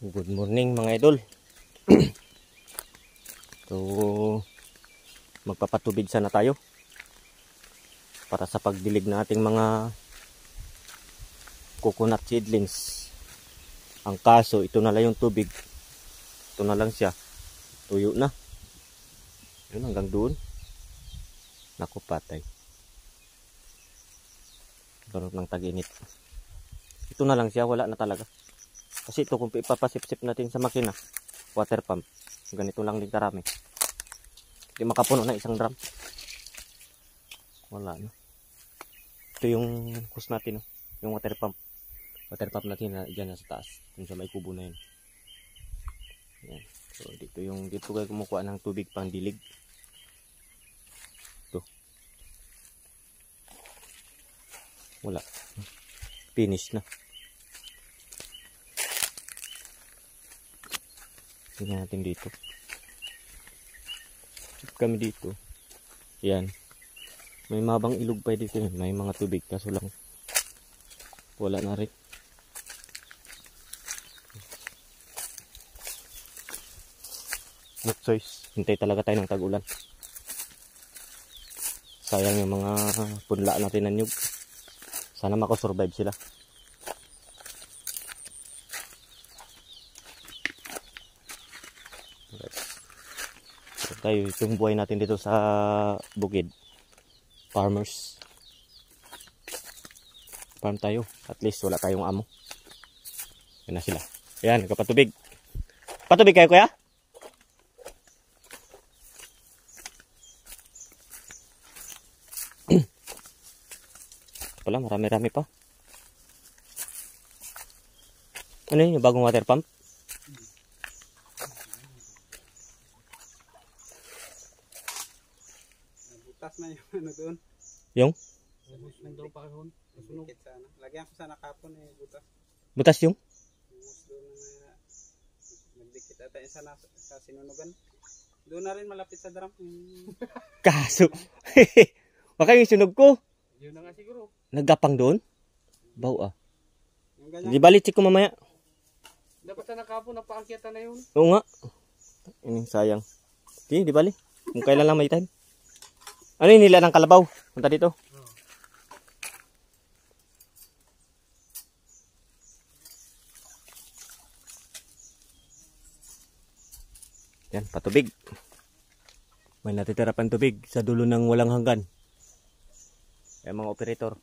Good morning mga idol. So magpapatubig sana tayo para sa pagdilig ng ating mga coconut seedlings. Ang kaso ito na lang yung tubig, ito na lang siya, tuyo na yun hanggang doon. Naku, patay, karoon ng tag-init. Ito na lang siya, wala na talaga. Kasi ito kung ipapasip-sip natin sa makina, water pump, ganito lang din karami. Hindi makapuno na isang drum. Wala na. Ito yung hose natin, yung water pump. Water pump natin na dyan sa taas, kung sa may kubo na yun. Yan. So dito kayo kumukuha ng tubig pang dilig. Ito. Wala. Finish na. Tingnan natin dito. Check kami dito. Yan. May mabang ilog pa dito. May mga tubig. Kaso lang wala na rin. No choice. Hintay talaga tayo ng tag-ulan. Sayang yung mga punla natin ng nyug. Sana makasurvive sila. Tayo, itong buhay natin dito sa bukid. Farmers. Farm tayo. At least wala tayong amo. Yan na sila. Ayan, nagkapatubig. Patubig kayo, kuya? Wala, marami-rami pa. Ano yun, yung bagong water pump? Butas na yung ano doon. Yung? Butas na doon pa doon. Masunog. Lagyan ko sana kapon butas. Butas yung? Nagdikit ata yung sana sa sinunugan. Doon na rin malapit sa drum. Kaso. Baka yung sunog ko. Yun na nga siguro. Naggapang doon? Baw ah. Di balik check ko mamaya. Dapat sana kapon napaakyatan na yun. Oo nga. Sayang. Di balik. Kung kailan lang may time. Ano yung nila ng kalabaw? Punta dito. Yan, patubig. May natitira pang tubig sa dulo ng walang hanggan. Yan mga operator.